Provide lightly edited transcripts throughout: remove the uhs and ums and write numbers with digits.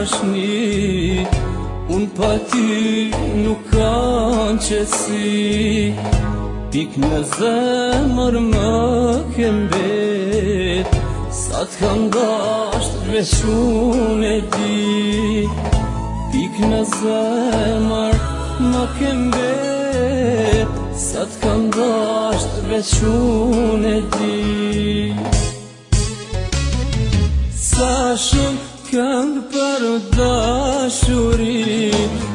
dashni, unë pa ty nuk kam qetësi. Pik në zemër më ke mbet, sa t'kam dasht veç unë e di. Pik në zemër më ke mbet, sa t'kam dasht veç unë e di. Sa shumë këngë për dashuri,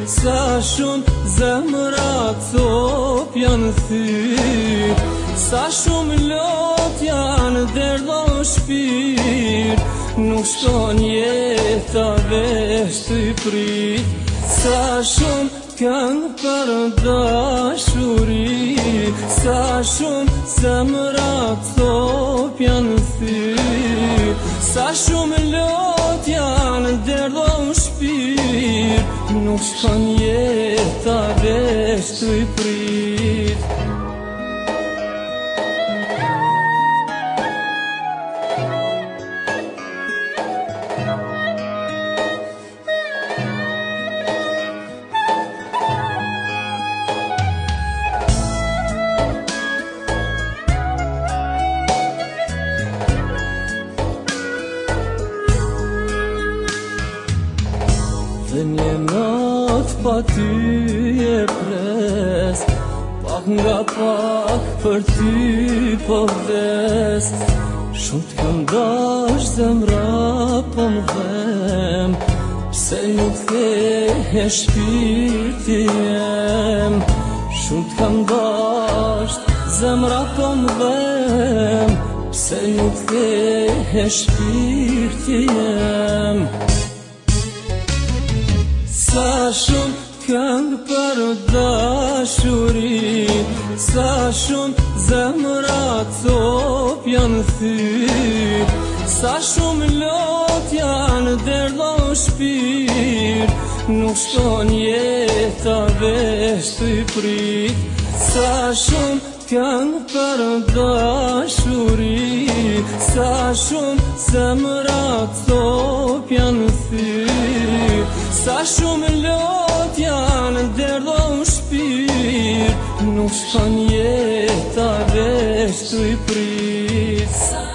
sa shumë zemra top janë thyr, sa shumë lot janë derdho shpirt, nuk shkon jeta veç të i prit. Sa shumë këngë për dashuri, sa shumë zemra top janë thyr, sa shumë lot janë derdho shpirt, nuk shkon jeta veç të i prit. Dhe një natë pa ty e pres, pak nga pak për ty po vdes. Shumë t'kam dash zemra po m'dhem, pse nuk thehe shpirti jem. Shumë t'kam dash zemra po m'dhem, pse nuk thehe shpirti jem. Sa shumë këngë për dashuri, sa shumë zemra top janë thyr, sa shumë lot janë derdho shpirt, nuk shkon jeta veç të i prit. Sa shumë këngë për dashuri, sa shumë zemra top janë thyr, sa shumë lot janë derdho shpirt, nuk shkon jeta veç të i prit.